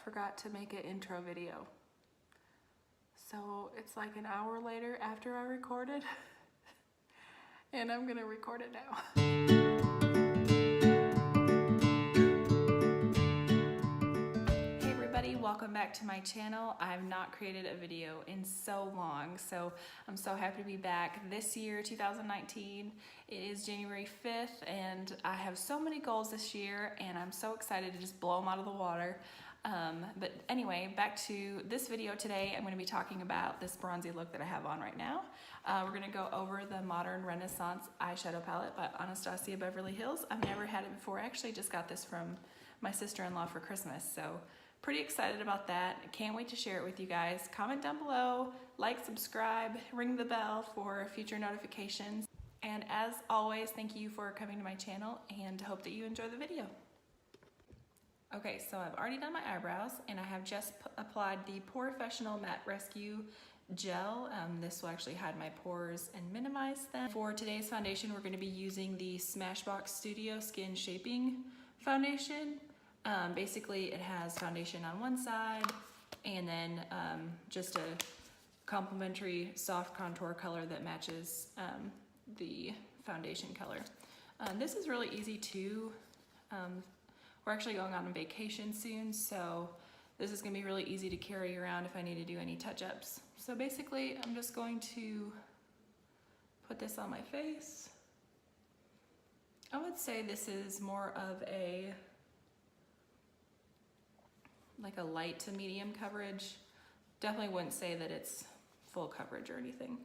forgot to make an intro video. So it's like an hour later after I recorded and I'm gonna record it now. Hey everybody, welcome back to my channel. I've not created a video in so long, so I'm so happy to be back this year, 2019. It is January 5th and I have so many goals this year and I'm so excited to just blow them out of the water. But anyway, back to this video today. I'm going to be talking about this bronzy look that I have on right now. We're going to go over the Modern Renaissance eyeshadow palette by Anastasia Beverly Hills. I've never had it before. I actually just got this from my sister-in-law for Christmas, so pretty excited about that. Can't wait to share it with you guys. Comment down below, like, subscribe, ring the bell for future notifications. And as always, thank you for coming to my channel and hope that you enjoy the video. Okay, so I've already done my eyebrows and I have just applied the POREfessional Matte Rescue Gel. This will actually hide my pores and minimize them. For today's foundation, we're gonna be using the Smashbox Studio Skin Shaping Foundation. Basically, it has foundation on one side and then just a complementary soft contour color that matches the foundation color. This is really easy too. We're actually going on vacation soon, so this is gonna be really easy to carry around if I need to do any touch-ups. So basically, I'm just going to put this on my face. I would say this is more of like a light to medium coverage. Definitely wouldn't say that it's full coverage or anything.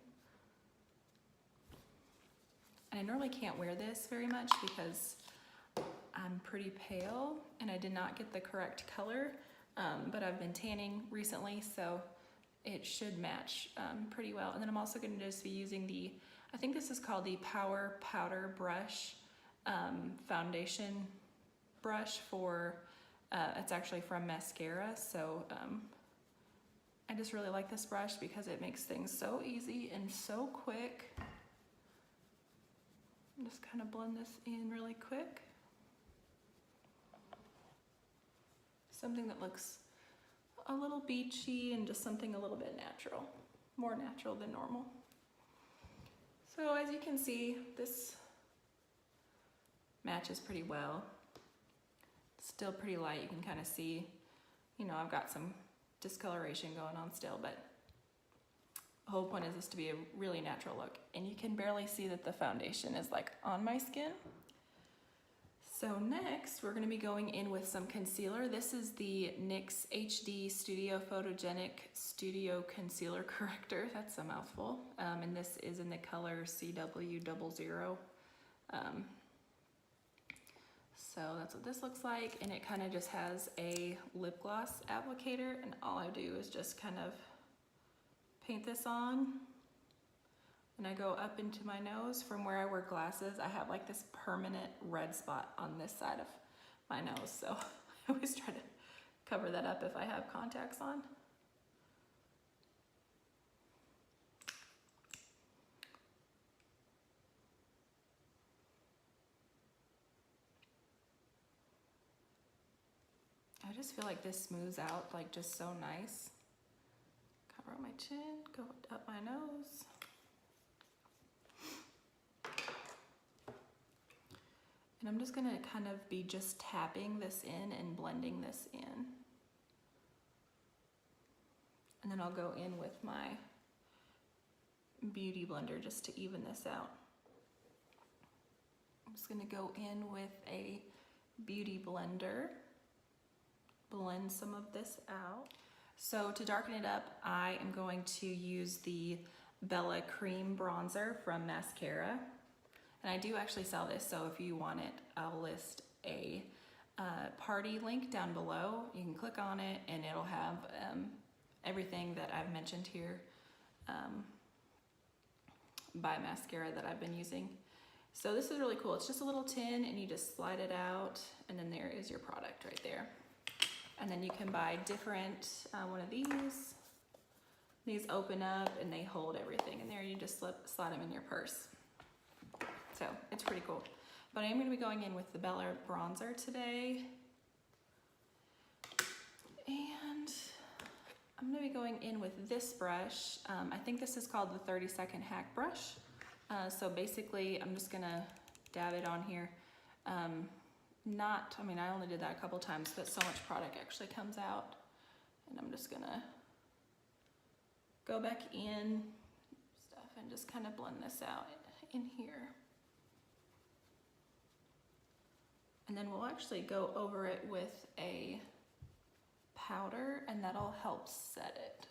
And I normally can't wear this very much because I'm pretty pale and I did not get the correct color, but I've been tanning recently, so it should match pretty well. And then I'm also going to just be using the, I think this is called the Power Powder Brush foundation brush for, it's actually from Maskcara, so I just really like this brush because it makes things so easy and so quick. Just kind of blend this in really quick. Something that looks a little beachy and just something a little bit natural, more natural than normal. So as you can see, this matches pretty well. Still pretty light, you can kind of see, you know, I've got some discoloration going on still, but the whole point is this to be a really natural look. And you can barely see that the foundation is like on my skin. So next, we're gonna be going in with some concealer. This is the NYX HD Studio Photogenic Studio Concealer Corrector. That's a mouthful. And this is in the color CW00. So that's what this looks like. And it kind of just has a lip gloss applicator. And all I do is just kind of paint this on. And I go up into my nose. From where I wear glasses, I have like this permanent red spot on this side of my nose. So I always try to cover that up if I have contacts on. I just feel like this smooths out like just so nice. Cover up my chin, go up my nose. And I'm just gonna kind of be just tapping this in and blending this in. And then I'll go in with my beauty blender just to even this out. I'm just gonna go in with a beauty blender, blend some of this out. So to darken it up, I am going to use the Bella Cream Bronzer from Maskcara. And I do actually sell this, so if you want it, I'll list a party link down below. You can click on it and it'll have everything that I've mentioned here by Maskcara that I've been using. So this is really cool. It's just a little tin and you just slide it out and then there is your product right there. And then you can buy different, one of these. These open up and they hold everything in there. You just slide them in your purse. So it's pretty cool. But I am going to be going in with the Bella bronzer today. And I'm gonna be going in with this brush. I think this is called the 30-second hack brush. So basically I'm just gonna dab it on here. I mean, I only did that a couple times, but so much product actually comes out. And I'm just gonna go back in stuff and just kind of blend this out in here. And then we'll actually go over it with a powder, and that'll help set it.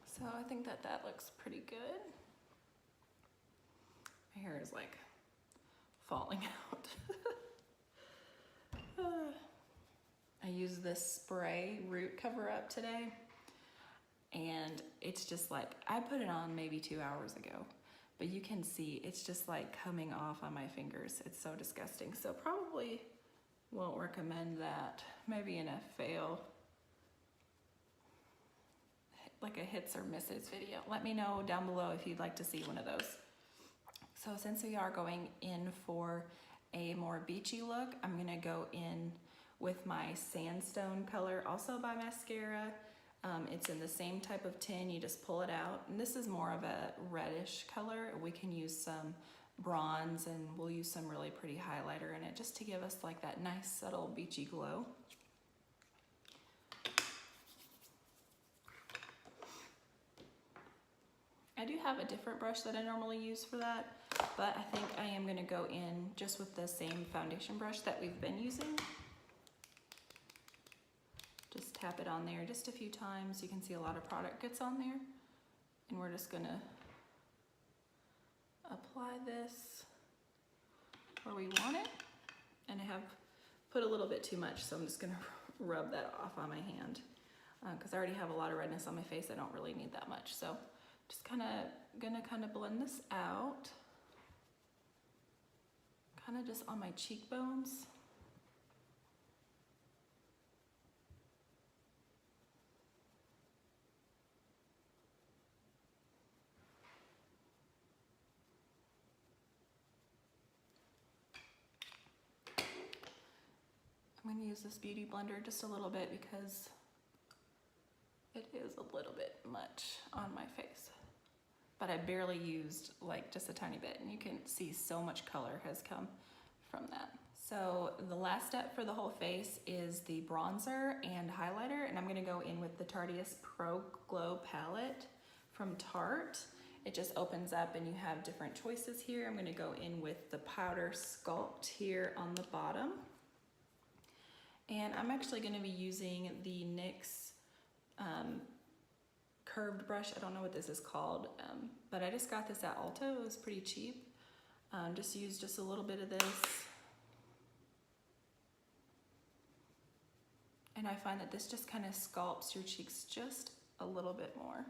So I think that that looks pretty good. My hair is like falling out. I used this spray root cover up today, and it's just like, I put it on maybe 2 hours ago, but you can see it's just like coming off on my fingers. It's so disgusting. So probably won't recommend that. Maybe in a fail, like a hits or misses video. Let me know down below if you'd like to see one of those. So since we are going in for a more beachy look, I'm gonna go in with my sandstone color, also by Maskcara. It's in the same type of tin, you just pull it out. And this is more of a reddish color. We can use some bronze, and we'll use some really pretty highlighter in it just to give us like that nice subtle beachy glow. I do have a different brush that I normally use for that, but I think I am gonna go in just with the same foundation brush that we've been using. Just tap it on there just a few times. You can see a lot of product gets on there. And we're just gonna apply this where we want it. And I have put a little bit too much, so I'm just gonna rub that off on my hand. Because I already have a lot of redness on my face, I don't really need that much. So just gonna blend this out. Kind of just on my cheekbones. I'm going to use this beauty blender just a little bit because it is a little bit much on my face. But I barely used like just a tiny bit, and you can see so much color has come from that. So the last step for the whole face is the bronzer and highlighter, and I'm going to go in with the Tarteist Pro Glow palette from Tarte. It just opens up and you have different choices here. I'm going to go in with the powder sculpt here on the bottom. And I'm actually going to be using the NYX curved brush. I don't know what this is called, but I just got this at Ulta. It was pretty cheap. Just use just a little bit of this. And I find that this just kind of sculpts your cheeks just a little bit more.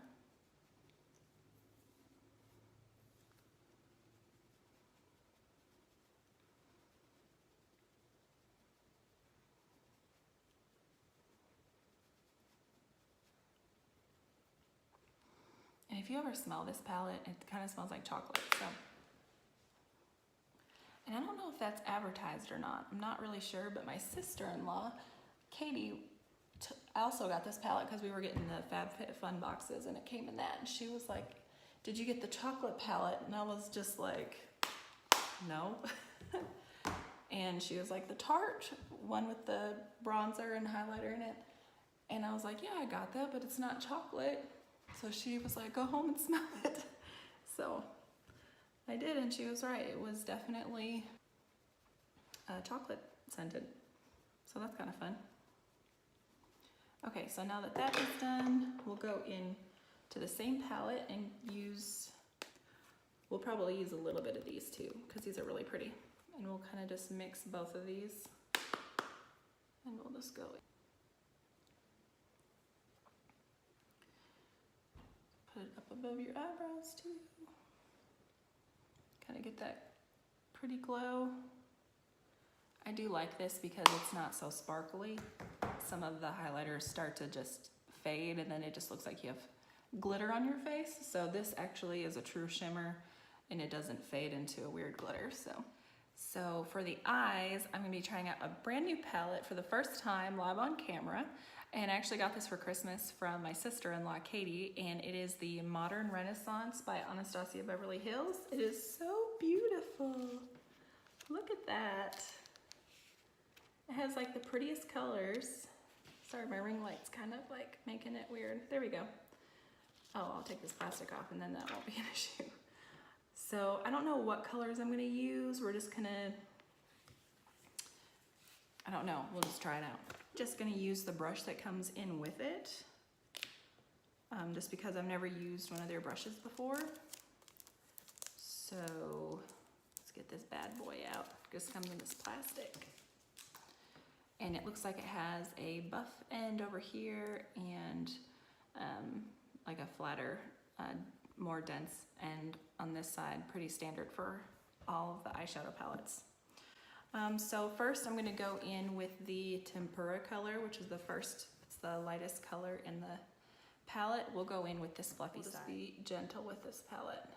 And if you ever smell this palette, it kind of smells like chocolate. So, and I don't know if that's advertised or not. I'm not really sure, but my sister-in-law, Katie, I also got this palette because we were getting the FabFitFun boxes, and it came in that. And she was like, "Did you get the chocolate palette?" And I was just like, "No." And she was like, "The Tarte one with the bronzer and highlighter in it." And I was like, "Yeah, I got that, but it's not chocolate." So she was like, "Go home and smell it." So I did, and she was right. It was definitely chocolate scented. So that's kind of fun. Okay, so now that that is done, we'll go in to the same palette and we'll probably use a little bit of these too, because these are really pretty. And we'll kind of just mix both of these, and we'll just go in. Put it up above your eyebrows too. Kind of get that pretty glow. I do like this because it's not so sparkly. Some of the highlighters start to just fade, and then it just looks like you have glitter on your face. So this actually is a true shimmer, and it doesn't fade into a weird glitter. So So for the eyes, I'm gonna be trying out a brand new palette for the first time live on camera. And I actually got this for Christmas from my sister-in-law, Katie, and it is the Modern Renaissance by Anastasia Beverly Hills. It is so beautiful. Look at that. It has like the prettiest colors. Sorry, my ring light's kind of like making it weird. There we go. Oh, I'll take this plastic off and then that won't be an issue. So I don't know what colors I'm gonna use. We're just gonna, I don't know, we'll just try it out. Just gonna use the brush that comes in with it, just because I've never used one of their brushes before. So let's get this bad boy out. It just comes in this plastic. And it looks like it has a buff end over here and like a flatter, more dense end on this side, pretty standard for all of the eyeshadow palettes. So first I'm gonna go in with the Tempera color, which is the first, it's the lightest color in the palette. We'll go in with this fluffy side. Just be gentle with this palette.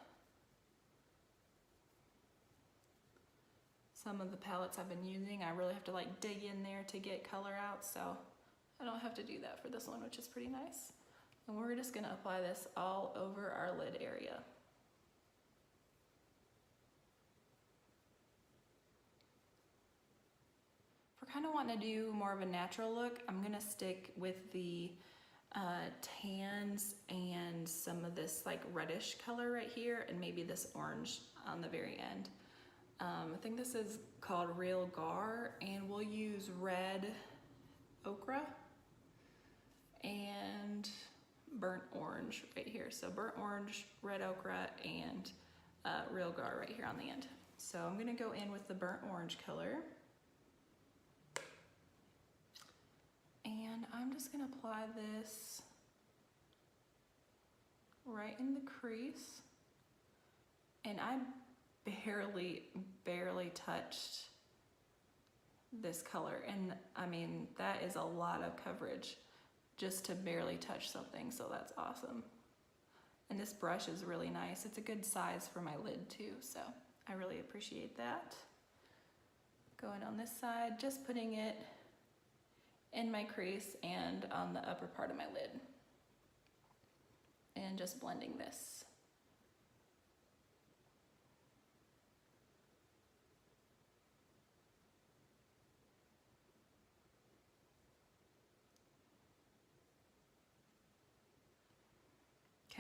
Some of the palettes I've been using, I really have to like dig in there to get color out, so I don't have to do that for this one, which is pretty nice. And we're just gonna apply this all over our lid area. If we're kind of wanting to do more of a natural look, I'm gonna stick with the tans and some of this like reddish color right here and maybe this orange on the very end. I think this is called Real Gar, and we'll use red ochre and burnt orange right here. So burnt orange, red ochre, and Real Gar right here on the end. So I'm gonna go in with the burnt orange color. And I'm just gonna apply this right in the crease. And I barely touched this color. And I mean, that is a lot of coverage just to barely touch something, so that's awesome. And this brush is really nice. It's a good size for my lid too, so I really appreciate that. Going on this side, just putting it in my crease and on the upper part of my lid. And just blending this.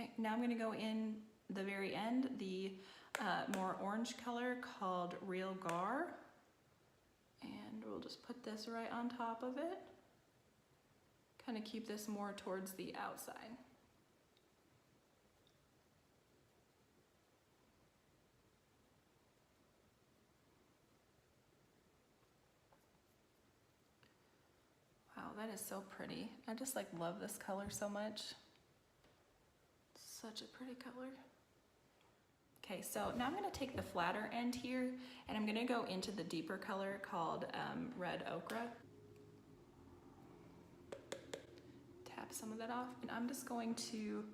Okay, now I'm gonna go in the very end, the more orange color called Real Gar. And we'll just put this right on top of it. Kind of keep this more towards the outside. Wow, that is so pretty. I just like love this color so much. Such a pretty color. Okay, so now I'm gonna take the flatter end here and I'm gonna go into the deeper color called red ochre. Tap some of that off, and I'm just going to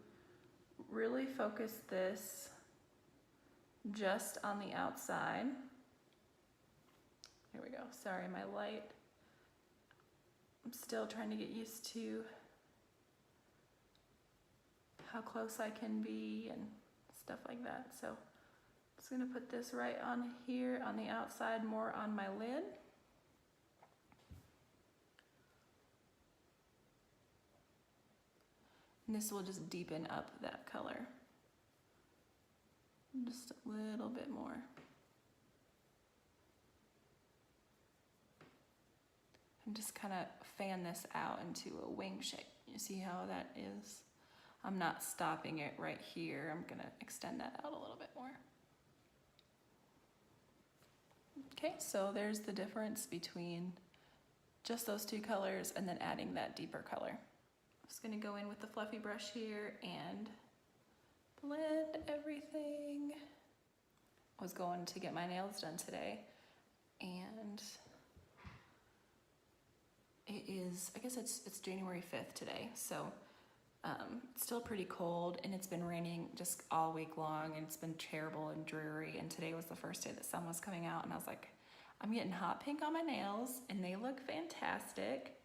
really focus this just on the outside. Here we go. Sorry, my light. I'm still trying to get used to how close I can be and stuff like that. So I'm just gonna put this right on here on the outside, more on my lid. And this will just deepen up that color. Just a little bit more. And just kind of fan this out into a wing shape. You see how that is? I'm not stopping it right here. I'm gonna extend that out a little bit more. Okay, so there's the difference between just those two colors and then adding that deeper color. I'm just gonna go in with the fluffy brush here and blend everything. I was going to get my nails done today, and it is, I guess it's January 5th today, so it's still pretty cold, and it's been raining just all week long, and it's been terrible and dreary, and today was the first day the sun was coming out, and I was like, I'm getting hot pink on my nails and they look fantastic.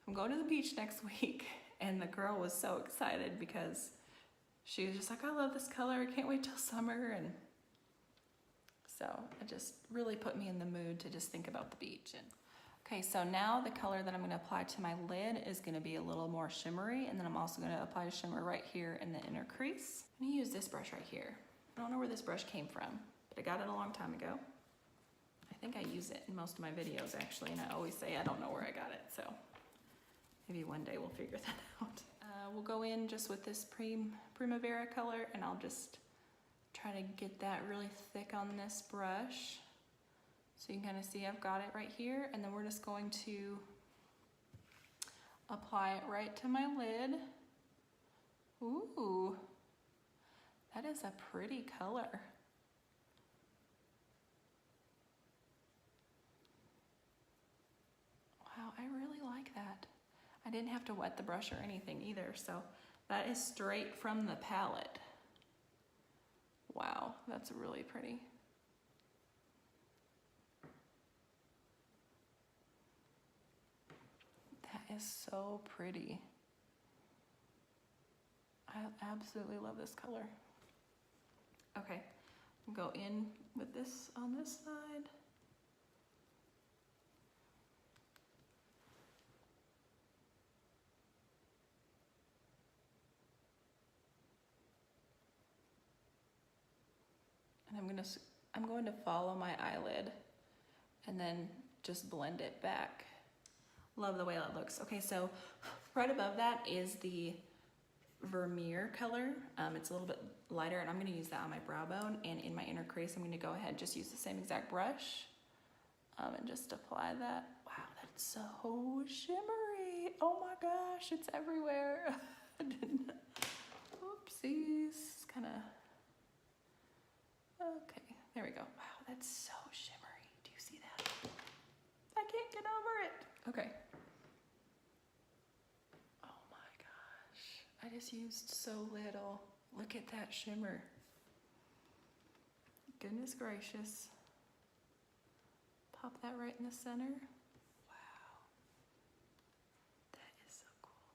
I'm going to the beach next week and the girl was so excited because she was just like, I love this color, I can't wait till summer. And so it just really put me in the mood to just think about the beach. And okay, so now the color that I'm gonna apply to my lid is gonna be a little more shimmery, and then I'm also gonna apply a shimmer right here in the inner crease. I'm gonna use this brush right here. I don't know where this brush came from, but I got it a long time ago. I think I use it in most of my videos actually, and I always say I don't know where I got it, so maybe one day we'll figure that out. We'll go in just with this Primavera color, and I'll just try to get that really thick on this brush. So you can kind of see I've got it right here, and then we're just going to apply it right to my lid. Ooh, that is a pretty color. Wow, I really like that. I didn't have to wet the brush or anything either, so that is straight from the palette. Wow, that's really pretty. That is so pretty. I absolutely love this color. Okay, I'll go in with this on this side. And I'm going to follow my eyelid and then just blend it back. Love the way that looks. Okay, so right above that is the Vermeer color. It's a little bit lighter, and I'm gonna use that on my brow bone, and in my inner crease I'm gonna go ahead and just use the same exact brush and just apply that. Wow, that's so shimmery. Oh my gosh, it's everywhere. Oopsies, kinda. Okay, there we go. Wow, that's so shimmery. Do you see that? I can't get over it. Okay. Oh my gosh, I just used so little. Look at that shimmer. Goodness gracious. Pop that right in the center. Wow, that is so cool.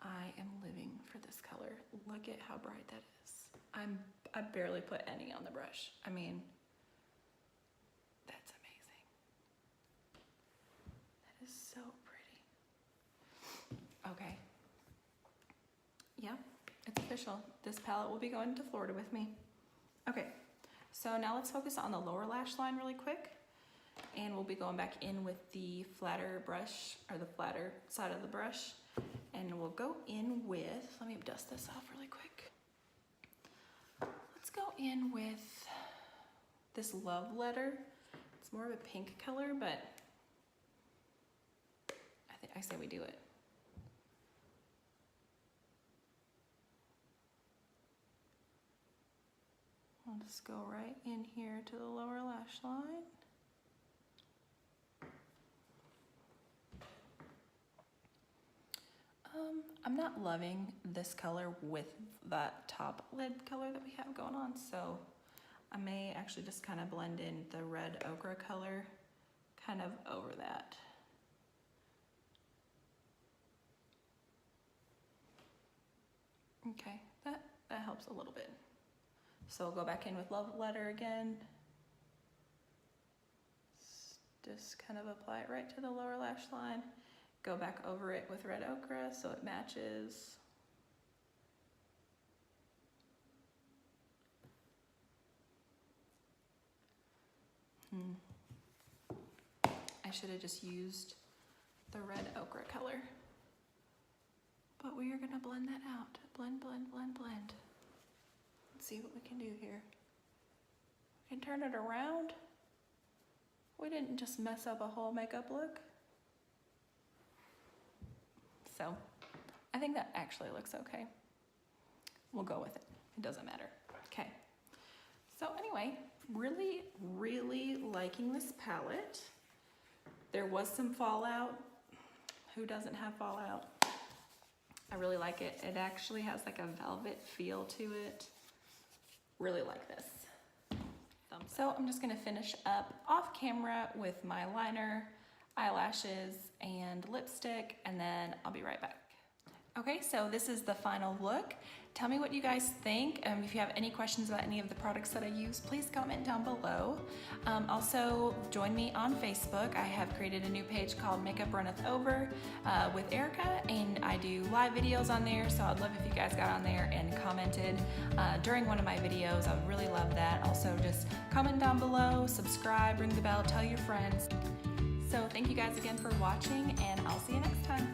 I am living for this color. Look at how bright that is. I barely put any on the brush. I mean, that's amazing. That is so pretty. Okay. Yeah, it's official. This palette will be going to Florida with me. Okay, so now let's focus on the lower lash line really quick. And we'll be going back in with the flatter brush, or the flatter side of the brush. And we'll go in with, let me dust this off really quick. Let's go in with this Love Letter. It's more of a pink color, but I say we do it. I'll just go right in here to the lower lash line. I'm not loving this color with that top lid color that we have going on, so I may actually just kind of blend in the red ochre color kind of over that. Okay, that helps a little bit. So we'll go back in with Love Letter again. Just kind of apply it right to the lower lash line. Go back over it with red ochre so it matches. I should have just used the red ochre color. But we are gonna blend that out. Blend, blend, blend, blend. Let's see what we can do here. We can turn it around. We didn't just mess up a whole makeup look. So I think that actually looks okay. We'll go with it. It doesn't matter. Okay. So anyway, really, really liking this palette. There was some fallout. Who doesn't have fallout? I really like it. It actually has like a velvet feel to it. Really like this. So I'm just gonna finish up off camera with my liner, eyelashes, and lipstick, and then I'll be right back. Okay, so this is the final look. Tell me what you guys think. If you have any questions about any of the products that I use, please comment down below. Also, join me on Facebook. I have created a new page called Makeup Runneth Over with Erica, and I do live videos on there, so I'd love if you guys got on there and commented during one of my videos. I would really love that. Also, just comment down below, subscribe, ring the bell, tell your friends. So thank you guys again for watching, and I'll see you next time.